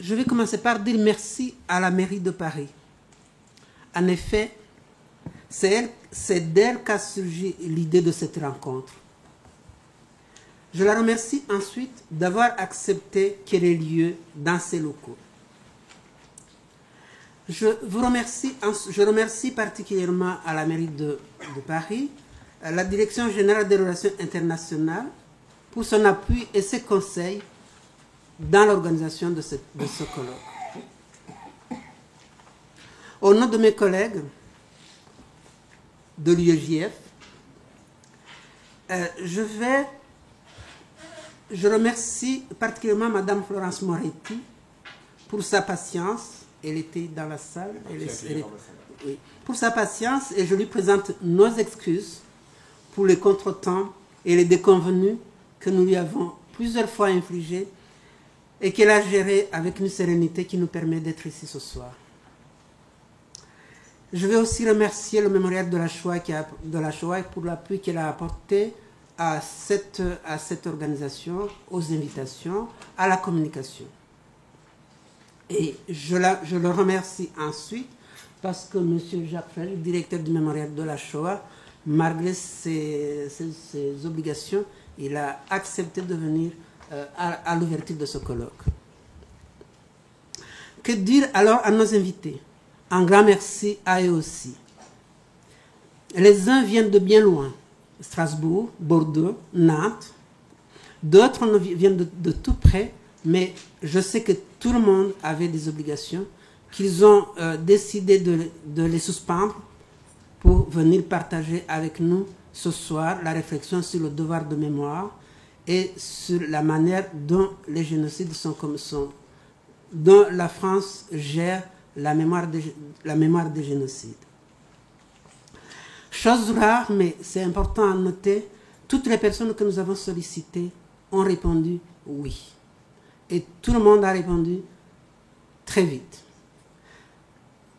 je vais commencer par dire merci à la mairie de Paris. En effet, c'est d'elle qu'a surgi l'idée de cette rencontre. Je la remercie ensuite d'avoir accepté qu'elle ait lieu dans ces locaux. Je remercie particulièrement à la mairie de Paris, à la Direction générale des relations internationales pour son appui et ses conseils dans l'organisation de ce colloque. Au nom de mes collègues de l'UEJF, je remercie particulièrement Madame Florence Moretti pour sa patience. Elle était dans la salle. Oui, pour sa patience, et je lui présente nos excuses pour les contretemps et les déconvenus que nous lui avons plusieurs fois infligés et qu'elle a géré avec une sérénité qui nous permet d'être ici ce soir. Je vais aussi remercier le mémorial de la Shoah pour l'appui qu'elle a apporté à cette organisation, aux invitations, à la communication. Et je le remercie ensuite parce que M. Jacques Ferry, directeur du mémorial de la Shoah, malgré ses obligations, il a accepté de venir à l'ouverture de ce colloque. Que dire alors à nos invités? Un grand merci à eux aussi. Les uns viennent de bien loin, Strasbourg, Bordeaux, Nantes. D'autres viennent de tout près, mais je sais que tout le monde avait des obligations, qu'ils ont décidé de les suspendre pour venir partager avec nous ce soir la réflexion sur le devoir de mémoire et sur la manière dont les génocides dont la France gère la mémoire des génocides. Chose rare, mais c'est important à noter, toutes les personnes que nous avons sollicitées ont répondu oui. Et tout le monde a répondu très vite.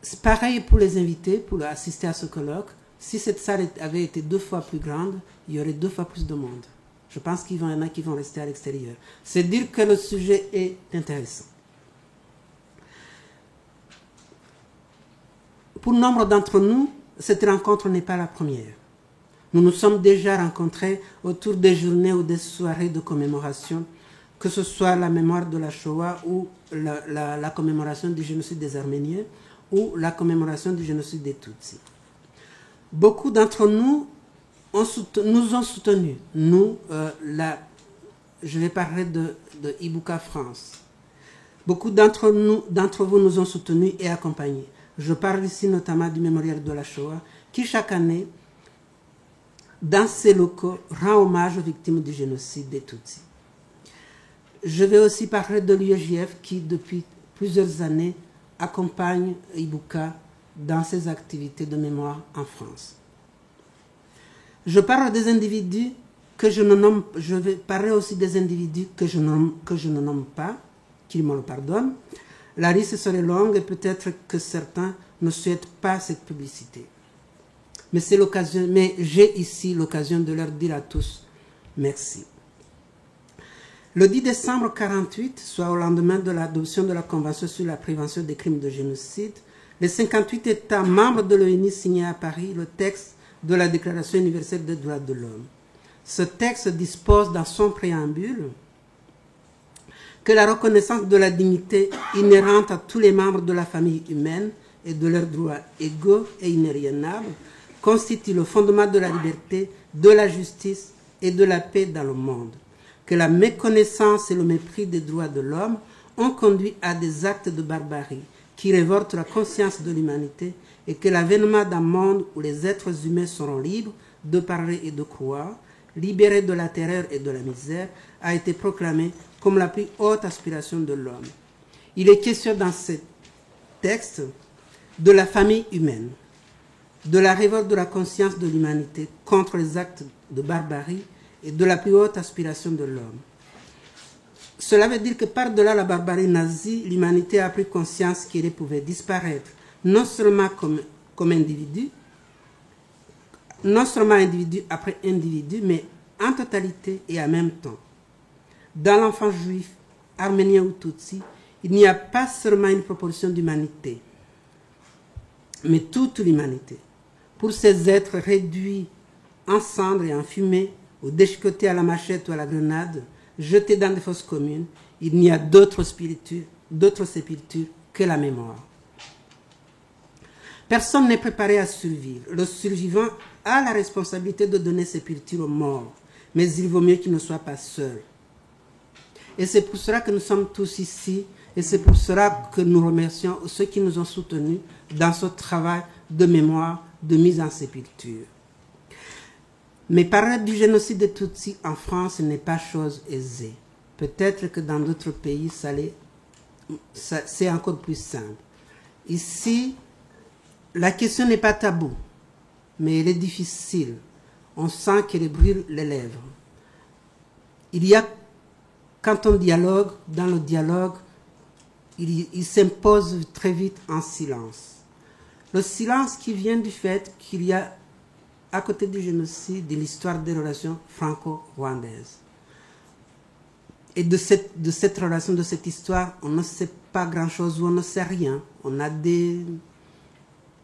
C'est pareil pour les invités, pour assister à ce colloque. Si cette salle avait été 2 fois plus grande, il y aurait 2 fois plus de monde. Je pense qu'il y en a qui vont rester à l'extérieur. C'est dire que le sujet est intéressant. Pour nombre d'entre nous, cette rencontre n'est pas la première. Nous nous sommes déjà rencontrés autour des journées ou des soirées de commémoration, que ce soit la mémoire de la Shoah ou la commémoration du génocide des Arméniens ou la commémoration du génocide des Tutsis. Beaucoup d'entre nous nous ont soutenus. Je vais parler de Ibuka France. Beaucoup d'entre vous nous ont soutenus et accompagnés. Je parle ici notamment du mémorial de la Shoah, qui chaque année, dans ses locaux, rend hommage aux victimes du génocide des Tutsis. Je vais aussi parler de l'UEJF qui, depuis plusieurs années, accompagne Ibuka dans ses activités de mémoire en France. Je parle des individus que je ne nomme, je vais parler aussi des individus que je ne nomme pas, qu'ils me le pardonnent. La liste serait longue et peut-être que certains ne souhaitent pas cette publicité. Mais j'ai ici l'occasion de leur dire à tous merci. Le 10 décembre 1948, soit au lendemain de l'adoption de la Convention sur la prévention des crimes de génocide, les 58 États membres de l'ONU signaient à Paris le texte de la Déclaration universelle des droits de l'homme. Ce texte dispose dans son préambule que la reconnaissance de la dignité inhérente à tous les membres de la famille humaine et de leurs droits égaux et inaliénables constitue le fondement de la liberté, de la justice et de la paix dans le monde. Que la méconnaissance et le mépris des droits de l'homme ont conduit à des actes de barbarie qui révoltent la conscience de l'humanité et que l'avènement d'un monde où les êtres humains seront libres de parler et de croire, libérés de la terreur et de la misère, a été proclamé comme la plus haute aspiration de l'homme. Il est question dans ce texte de la famille humaine, de la révolte de la conscience de l'humanité contre les actes de barbarie et de la plus haute aspiration de l'homme. Cela veut dire que par-delà la barbarie nazie, l'humanité a pris conscience qu'elle pouvait disparaître, non seulement comme individu, non seulement individu après individu, mais en totalité et en même temps. Dans l'enfant juif, arménien ou tutsi, Il n'y a pas seulement une proportion d'humanité, mais toute l'humanité. Pour ces êtres réduits en cendres et en fumée, ou déchiquetés à la machette ou à la grenade, jetés dans des fosses communes, il n'y a d'autres sépultures que la mémoire. Personne n'est préparé à survivre. Le survivant a la responsabilité de donner sépulture aux morts, mais il vaut mieux qu'il ne soit pas seul. Et c'est pour cela que nous sommes tous ici, et c'est pour cela que nous remercions ceux qui nous ont soutenus dans ce travail de mémoire, de mise en sépulture. Mais parler du génocide des Tutsis en France n'est pas chose aisée. Peut-être que dans d'autres pays, c'est encore plus simple. Ici, la question n'est pas taboue, mais elle est difficile. On sent qu'elle brûle les lèvres. Il y a, quand on dialogue, dans le dialogue, il s'impose très vite en silence. Le silence qui vient du fait qu'il y a, à côté du génocide, de l'histoire des relations franco-rwandaises. Et de cette relation, de cette histoire, on ne sait pas grand-chose ou on ne sait rien. On a des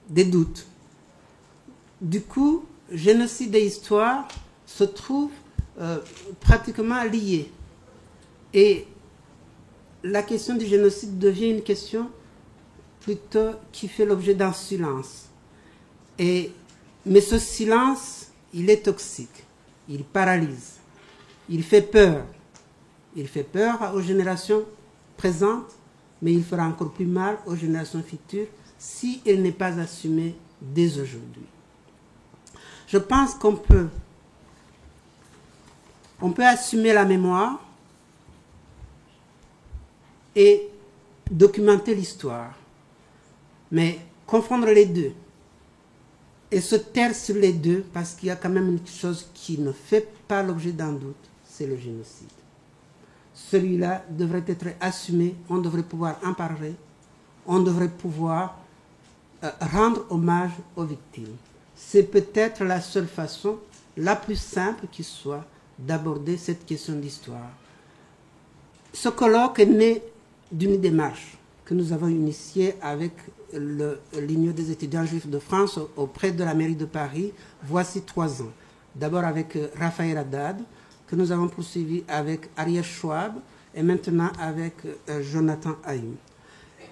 doutes. Du coup, génocide et histoire se trouvent pratiquement liés. Et la question du génocide devient une question plutôt qui fait l'objet d'un silence. Mais ce silence, il est toxique. Il paralyse. Il fait peur. Il fait peur aux générations présentes, mais il fera encore plus mal aux générations futures si il n'est pas assumé dès aujourd'hui. Je pense qu'on peut assumer la mémoire et documenter l'histoire, mais confondre les deux et se taire sur les deux, parce qu'il y a quand même une chose qui ne fait pas l'objet d'un doute, c'est le génocide. Celui-là devrait être assumé, on devrait pouvoir en parler, on devrait pouvoir rendre hommage aux victimes. C'est peut-être la seule façon, la plus simple qui soit, d'aborder cette question d'histoire. Ce colloque est né d'une démarche que nous avons initiée avec l'Union des étudiants juifs de France auprès de la mairie de Paris, voici 3 ans. D'abord avec Raphaël Haddad, que nous avons poursuivi avec Ariel Schwab et maintenant avec Jonathan Haïm.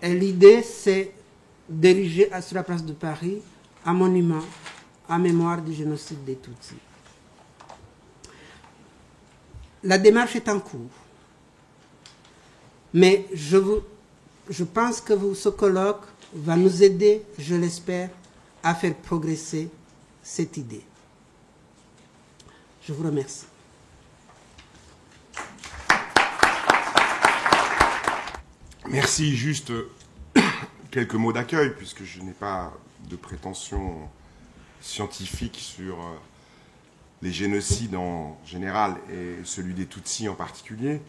Et l'idée, c'est d'ériger sur la place de Paris un monument en mémoire du génocide des Tutsis. La démarche est en cours. Mais je pense que ce colloque va nous aider, je l'espère, à faire progresser cette idée. Je vous remercie. Merci. Juste quelques mots d'accueil, puisque je n'ai pas de prétention scientifique sur les génocides en général et celui des Tutsis en particulier,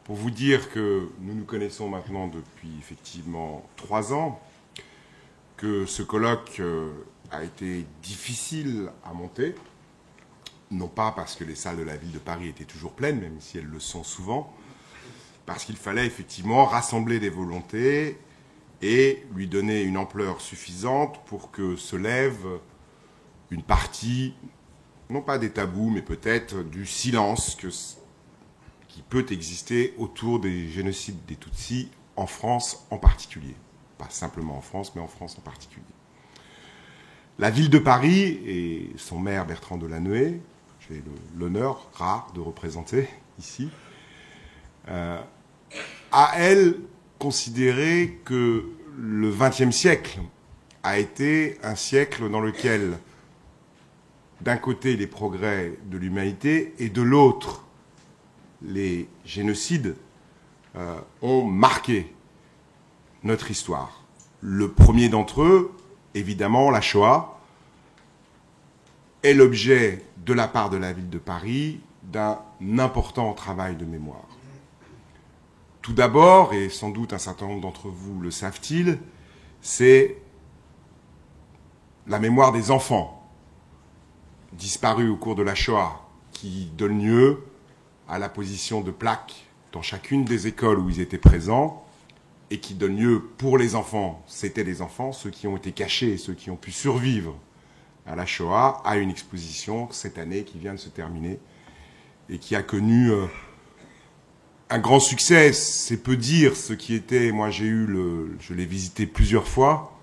pour vous dire que nous nous connaissons maintenant depuis effectivement 3 ans, que ce colloque a été difficile à monter, non pas parce que les salles de la ville de Paris étaient toujours pleines, même si elles le sont souvent, parce qu'il fallait effectivement rassembler des volontés et lui donner une ampleur suffisante pour que se lève une partie, non pas des tabous, mais peut-être du silence qui peut exister autour des génocides des Tutsis en France en particulier. Pas simplement en France, mais en France en particulier. La ville de Paris et son maire Bertrand Delanoë, j'ai l'honneur rare de représenter ici, a, elle, considéré que le XXe siècle a été un siècle dans lequel, d'un côté, les progrès de l'humanité et de l'autre, les génocides ont marqué notre histoire. Le premier d'entre eux, évidemment, la Shoah, est l'objet, de la part de la ville de Paris, d'un important travail de mémoire. Tout d'abord, et sans doute un certain nombre d'entre vous le savent-ils, c'est la mémoire des enfants disparus au cours de la Shoah, qui donne lieu à la position de plaques dans chacune des écoles où ils étaient présents, et qui donne lieu pour les enfants, c'était les enfants, ceux qui ont été cachés, ceux qui ont pu survivre à la Shoah, à une exposition cette année qui vient de se terminer et qui a connu un grand succès. C'est peu dire ce qui était. Moi, je l'ai visité plusieurs fois,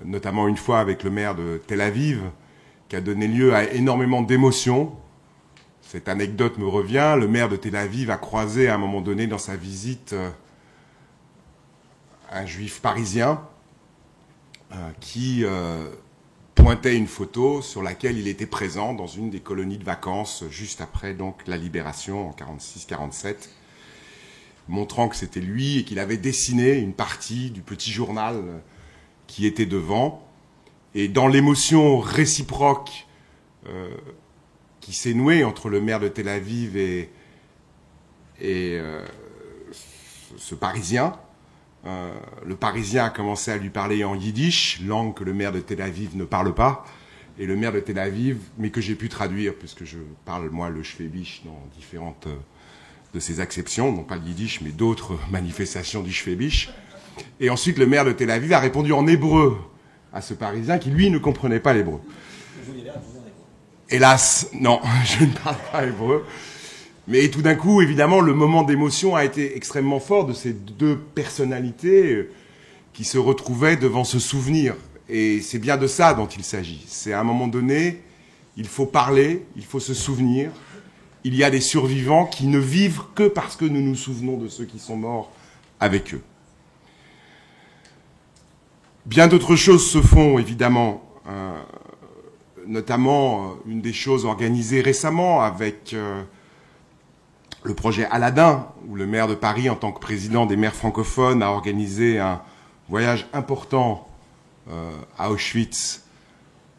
notamment une fois avec le maire de Tel Aviv, qui a donné lieu à énormément d'émotions. Cette anecdote me revient. Le maire de Tel Aviv a croisé à un moment donné dans sa visite un juif parisien qui pointait une photo sur laquelle il était présent dans une des colonies de vacances juste après donc la libération en 46-47, montrant que c'était lui et qu'il avait dessiné une partie du petit journal qui était devant. Et dans l'émotion réciproque qui s'est nouée entre le maire de Tel Aviv et ce Parisien, le Parisien a commencé à lui parler en yiddish, langue que le maire de Tel Aviv ne parle pas, et le maire de Tel Aviv, mais que j'ai pu traduire, puisque je parle, moi, le shvébish dans différentes de ses acceptions, non pas le yiddish, mais d'autres manifestations du shvébish. Et ensuite, le maire de Tel Aviv a répondu en hébreu à ce Parisien qui, lui, ne comprenait pas l'hébreu. Hélas, non, je ne parle pas hébreu. Mais tout d'un coup, évidemment, le moment d'émotion a été extrêmement fort de ces deux personnalités qui se retrouvaient devant ce souvenir. Et c'est bien de ça dont il s'agit. C'est à un moment donné, il faut parler, il faut se souvenir. Il y a des survivants qui ne vivent que parce que nous nous souvenons de ceux qui sont morts avec eux. Bien d'autres choses se font, évidemment, notamment une des choses organisées récemment avec le projet Aladdin, où le maire de Paris, en tant que président des maires francophones, a organisé un voyage important à Auschwitz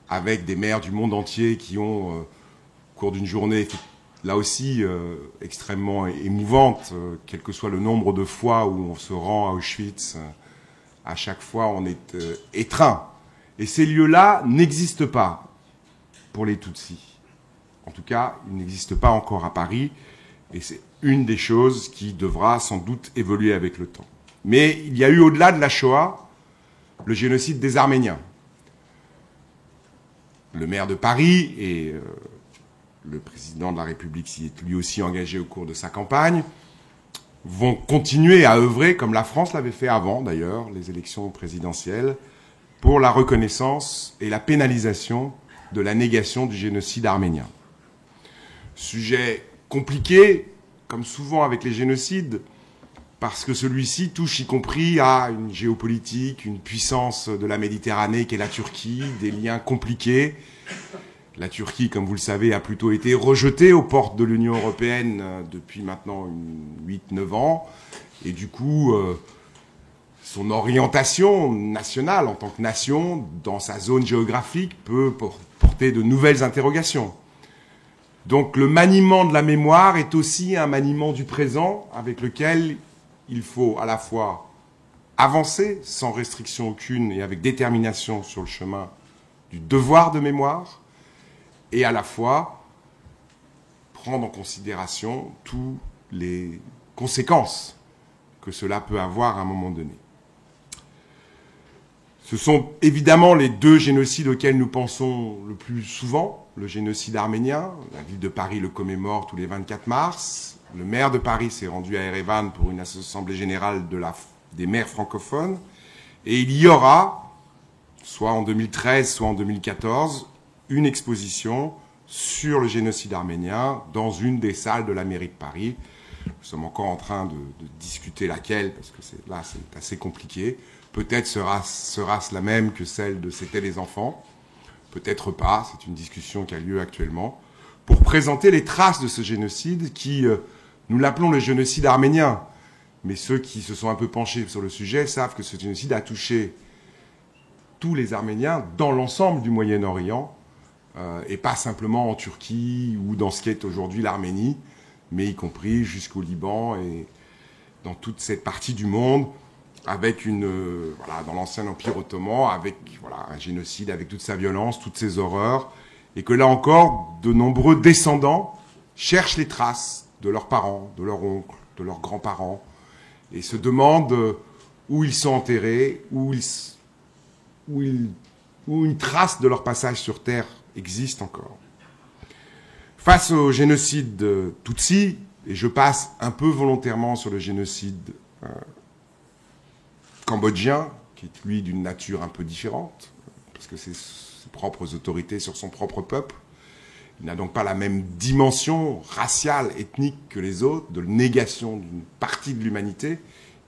avec des maires du monde entier qui ont, au cours d'une journée, là aussi extrêmement émouvante, quel que soit le nombre de fois où on se rend à Auschwitz, à chaque fois on est étreint. Et ces lieux-là n'existent pas pour les Tutsis. En tout cas, ils n'existent pas encore à Paris. Et c'est une des choses qui devra sans doute évoluer avec le temps. Mais il y a eu, au-delà de la Shoah, le génocide des Arméniens. Le maire de Paris et le président de la République s'y est lui aussi engagé au cours de sa campagne, vont continuer à œuvrer, comme la France l'avait fait avant d'ailleurs, les élections présidentielles, pour la reconnaissance et la pénalisation de la négation du génocide arménien. Sujet compliqué, comme souvent avec les génocides, parce que celui-ci touche y compris à une géopolitique, une puissance de la Méditerranée qu'est la Turquie, des liens compliqués. La Turquie, comme vous le savez, a plutôt été rejetée aux portes de l'Union européenne depuis maintenant 8-9 ans. Et du coup, son orientation nationale en tant que nation, dans sa zone géographique, peut porter de nouvelles interrogations. Donc le maniement de la mémoire est aussi un maniement du présent avec lequel il faut à la fois avancer sans restriction aucune et avec détermination sur le chemin du devoir de mémoire et à la fois prendre en considération toutes les conséquences que cela peut avoir à un moment donné. Ce sont évidemment les deux génocides auxquels nous pensons le plus souvent. Le génocide arménien, la ville de Paris le commémore tous les 24 mars. Le maire de Paris s'est rendu à Erevan pour une assemblée générale des maires francophones. Et il y aura, soit en 2013, soit en 2014, une exposition sur le génocide arménien dans une des salles de la mairie de Paris. Nous sommes encore en train de discuter laquelle, parce que là c'est assez compliqué. Peut-être sera-ce la même que celle de C'était les enfants. Peut-être pas, c'est une discussion qui a lieu actuellement, pour présenter les traces de ce génocide qui, nous l'appelons le génocide arménien, mais ceux qui se sont un peu penchés sur le sujet savent que ce génocide a touché tous les Arméniens dans l'ensemble du Moyen-Orient, et pas simplement en Turquie ou dans ce qu'est aujourd'hui l'Arménie, mais y compris jusqu'au Liban et dans toute cette partie du monde, avec dans l'ancien Empire ottoman, avec un génocide, avec toute sa violence, toutes ses horreurs, et que là encore, de nombreux descendants cherchent les traces de leurs parents, de leurs oncles, de leurs grands-parents, et se demandent où ils sont enterrés, où une trace de leur passage sur Terre existe encore. Face au génocide de Tutsi, et je passe un peu volontairement sur le génocide cambodgien, qui est lui d'une nature un peu différente, parce que c'est ses propres autorités sur son propre peuple. Il n'a donc pas la même dimension raciale, ethnique que les autres, de négation d'une partie de l'humanité.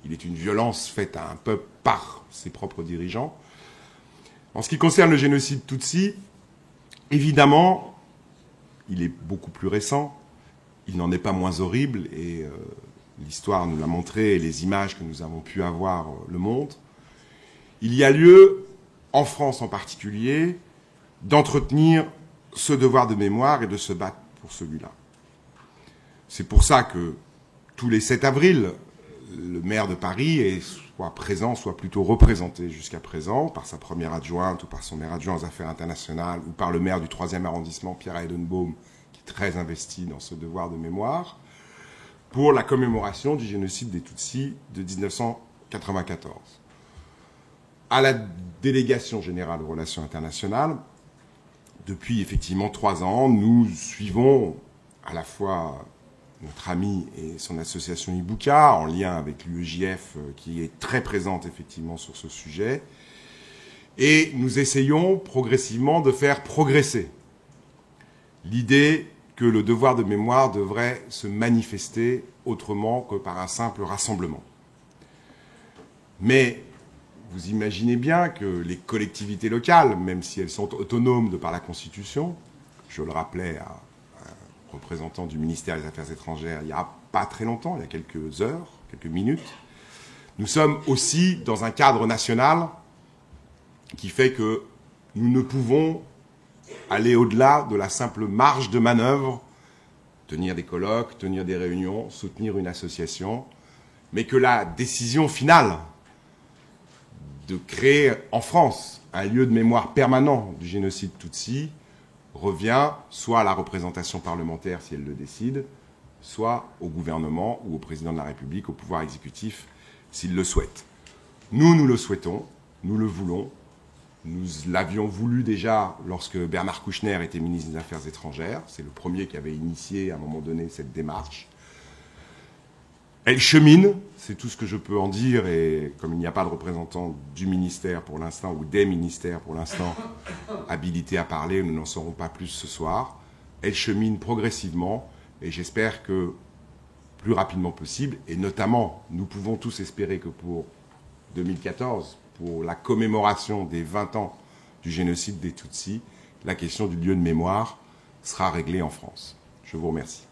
Il est une violence faite à un peuple par ses propres dirigeants. En ce qui concerne le génocide Tutsi, évidemment, il est beaucoup plus récent, il n'en est pas moins horrible, et l'histoire nous l'a montré, et les images que nous avons pu avoir le montrent. Il y a lieu, en France en particulier, d'entretenir ce devoir de mémoire et de se battre pour celui-là. C'est pour ça que tous les 7 avril, le maire de Paris est soit présent, soit plutôt représenté jusqu'à présent par sa première adjointe ou par son maire adjoint aux affaires internationales ou par le maire du 3e arrondissement, Pierre Heidenbaum, qui est très investi dans ce devoir de mémoire, pour la commémoration du génocide des Tutsis de 1994. À la délégation générale aux relations internationales, depuis effectivement 3 ans, nous suivons à la fois notre ami et son association Ibuka, en lien avec l'UEJF qui est très présente effectivement sur ce sujet, et nous essayons progressivement de faire progresser l'idée que le devoir de mémoire devrait se manifester autrement que par un simple rassemblement. Mais vous imaginez bien que les collectivités locales, même si elles sont autonomes de par la Constitution, je le rappelais à un représentant du ministère des Affaires étrangères il n'y a pas très longtemps, il y a quelques heures, quelques minutes, nous sommes aussi dans un cadre national qui fait que nous ne pouvons aller au-delà de la simple marge de manœuvre, tenir des colloques, tenir des réunions, soutenir une association, mais que la décision finale de créer en France un lieu de mémoire permanent du génocide Tutsi revient soit à la représentation parlementaire si elle le décide, soit au gouvernement ou au président de la République, au pouvoir exécutif s'il le souhaite. Nous le souhaitons, nous le voulons. Nous l'avions voulu déjà lorsque Bernard Kouchner était ministre des Affaires étrangères. C'est le premier qui avait initié à un moment donné cette démarche. Elle chemine, c'est tout ce que je peux en dire, et comme il n'y a pas de représentant du ministère pour l'instant, ou des ministères pour l'instant, habilités à parler, nous n'en saurons pas plus ce soir. Elle chemine progressivement, et j'espère que plus rapidement possible, et notamment, nous pouvons tous espérer que pour 2014, pour la commémoration des 20 ans du génocide des Tutsis, la question du lieu de mémoire sera réglée en France. Je vous remercie.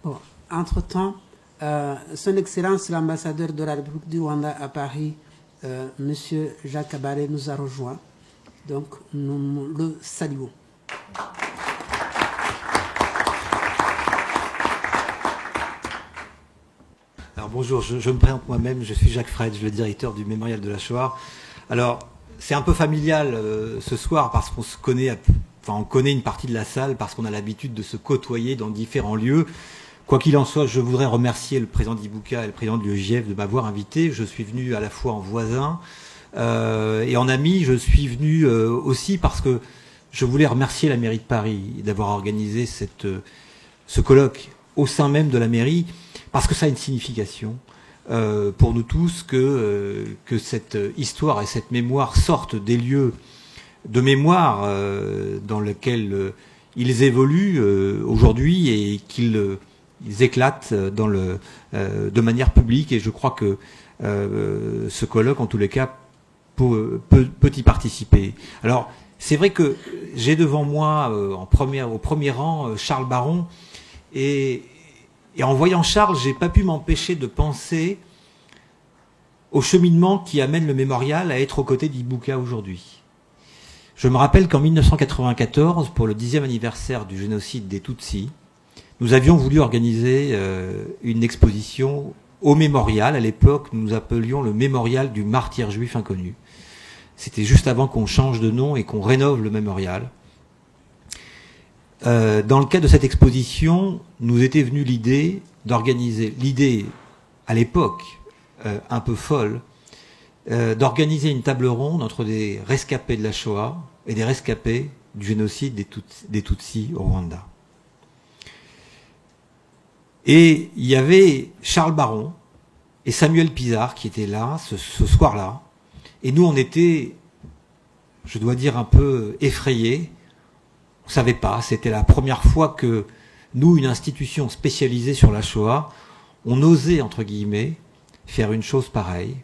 Bon, entre-temps, Son Excellence l'ambassadeur de la République du Rwanda à Paris, M. Jacques Kabaré, nous a rejoints. Donc, nous le saluons. Alors bonjour, je me présente moi-même, je suis Jacques Fred, le directeur du Mémorial de la Shoah. Alors, c'est un peu familial ce soir parce qu'on se connaît, enfin on connaît une partie de la salle parce qu'on a l'habitude de se côtoyer dans différents lieux. Quoi qu'il en soit, je voudrais remercier le président d'Ibuka et le président de l'UEJF de m'avoir invité. Je suis venu à la fois en voisin et en ami. Je suis venu aussi parce que je voulais remercier la mairie de Paris d'avoir organisé ce colloque au sein même de la mairie, parce que ça a une signification pour nous tous que cette histoire et cette mémoire sortent des lieux de mémoire dans lesquels ils évoluent aujourd'hui et qu'ils éclatent de manière publique. Et je crois que ce colloque, en tous les cas, peut y participer. Alors, c'est vrai que j'ai devant moi, au premier rang, Charles Baron, et en voyant Charles, j'ai pas pu m'empêcher de penser au cheminement qui amène le mémorial à être aux côtés d'Ibuka aujourd'hui. Je me rappelle qu'en 1994, pour le 10e anniversaire du génocide des Tutsis, nous avions voulu organiser une exposition au mémorial. À l'époque, nous appelions le mémorial du martyr juif inconnu. C'était juste avant qu'on change de nom et qu'on rénove le mémorial. dans le cadre de cette exposition, nous était venue l'idée à l'époque, un peu folle, d'organiser une table ronde entre des rescapés de la Shoah et des rescapés du génocide des Tutsis au Rwanda. Et il y avait Charles Baron et Samuel Pizarre qui étaient là ce soir-là. Et nous, on était, je dois dire, un peu effrayés. On ne savait pas, c'était la première fois que nous, une institution spécialisée sur la Shoah, on osait, entre guillemets, faire une chose pareille.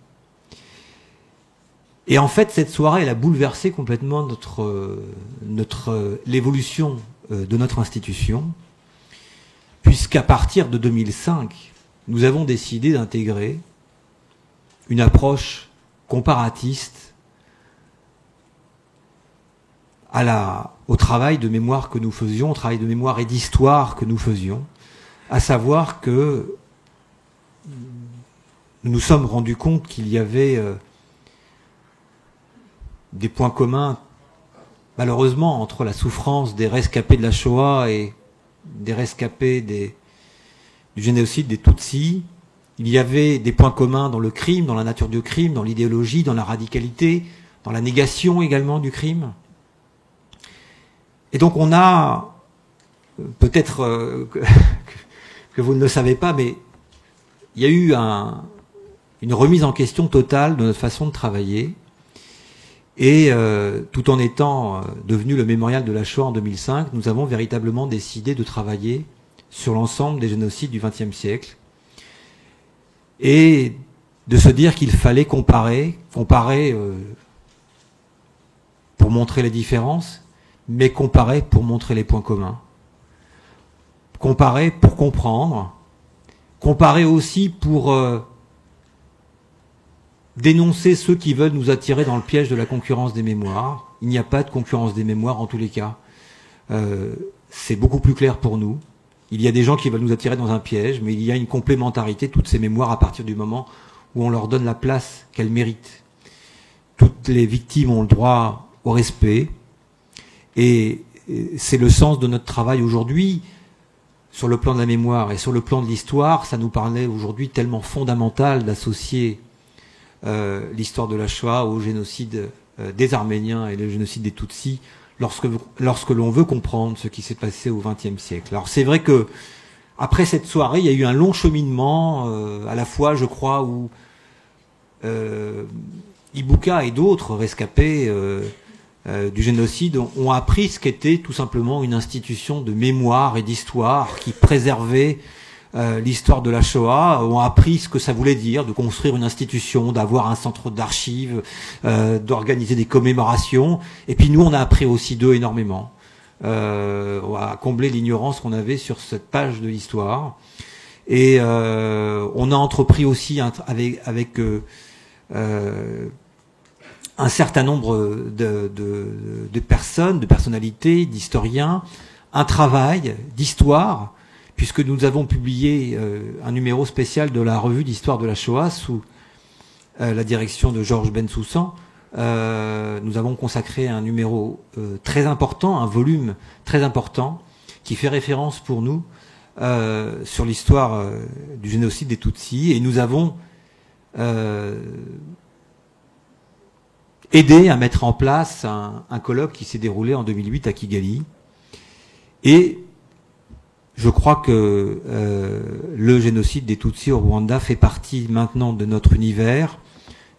Et en fait, cette soirée, elle a bouleversé complètement l'évolution de notre institution, puisqu'à partir de 2005, nous avons décidé d'intégrer une approche comparatiste au travail de mémoire que nous faisions, au travail de mémoire et d'histoire que nous faisions, à savoir que nous nous sommes rendus compte qu'il y avait des points communs, malheureusement, entre la souffrance des rescapés de la Shoah et des rescapés du génocide des Tutsis. Il y avait des points communs dans le crime, dans la nature du crime, dans l'idéologie, dans la radicalité, dans la négation également du crime. Et donc on a, peut-être que vous ne le savez pas, mais il y a eu une remise en question totale de notre façon de travailler. Et tout en étant devenu le mémorial de la Shoah en 2005, nous avons véritablement décidé de travailler sur l'ensemble des génocides du XXe siècle et de se dire qu'il fallait comparer pour montrer les différences, mais comparer pour montrer les points communs. Comparer pour comprendre, comparer aussi pour dénoncer ceux qui veulent nous attirer dans le piège de la concurrence des mémoires. Il n'y a pas de concurrence des mémoires en tous les cas. C'est beaucoup plus clair pour nous. Il y a des gens qui veulent nous attirer dans un piège, mais il y a une complémentarité de toutes ces mémoires à partir du moment où on leur donne la place qu'elles méritent. Toutes les victimes ont le droit au respect, et c'est le sens de notre travail aujourd'hui. Sur le plan de la mémoire et sur le plan de l'histoire, ça nous paraît aujourd'hui tellement fondamental d'associer l'histoire de la Shoah au génocide des Arméniens et le génocide des Tutsis lorsque l'on veut comprendre ce qui s'est passé au XXe siècle. Alors c'est vrai que après cette soirée, il y a eu un long cheminement, à la fois, je crois, où Ibuka et d'autres rescapés du génocide ont appris ce qu'était tout simplement une institution de mémoire et d'histoire qui préservait l'histoire de la Shoah, ont appris ce que ça voulait dire de construire une institution, d'avoir un centre d'archives, d'organiser des commémorations. Et puis nous, on a appris aussi d'eux énormément. On a comblé l'ignorance qu'on avait sur cette page de l'histoire. Et on a entrepris aussi avec un certain nombre de personnes, de personnalités, d'historiens, un travail d'histoire, puisque nous avons publié un numéro spécial de la revue d'histoire de la Shoah sous la direction de Georges Bensoussan. Nous avons consacré un numéro très important, un volume très important, qui fait référence pour nous sur l'histoire du génocide des Tutsis. Et nous avons aidé à mettre en place un colloque qui s'est déroulé en 2008 à Kigali. Et je crois que le génocide des Tutsis au Rwanda fait partie maintenant de notre univers,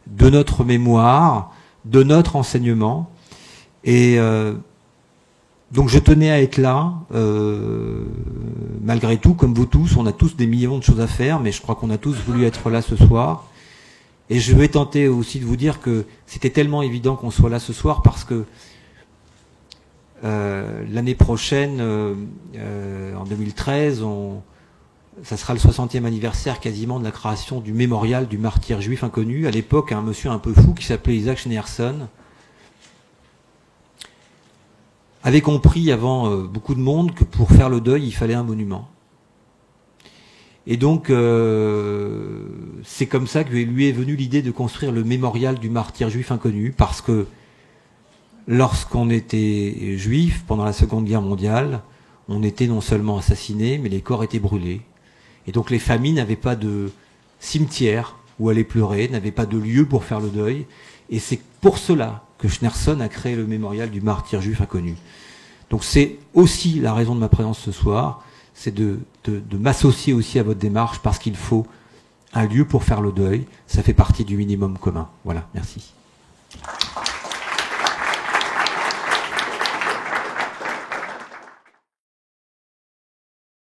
de notre mémoire, de notre enseignement. Et donc je tenais à être là, malgré tout, comme vous tous. On a tous des millions de choses à faire, mais je crois qu'on a tous voulu être là ce soir. Et je vais tenter aussi de vous dire que c'était tellement évident qu'on soit là ce soir parce que l'année prochaine, en 2013, ça sera le 60e anniversaire quasiment de la création du mémorial du martyr juif inconnu. À l'époque, un monsieur un peu fou qui s'appelait Isaac Schneerson avait compris avant beaucoup de monde que pour faire le deuil, il fallait un monument. Et donc, c'est comme ça que lui est venue l'idée de construire le mémorial du martyr juif inconnu, parce que lorsqu'on était juif pendant la Seconde Guerre mondiale, on était non seulement assassinés, mais les corps étaient brûlés. Et donc les familles n'avaient pas de cimetière où aller pleurer, n'avaient pas de lieu pour faire le deuil. Et c'est pour cela que Schneerson a créé le mémorial du martyr juif inconnu. Donc c'est aussi la raison de ma présence ce soir, c'est de m'associer aussi à votre démarche parce qu'il faut un lieu pour faire le deuil. Ça fait partie du minimum commun. Voilà, merci.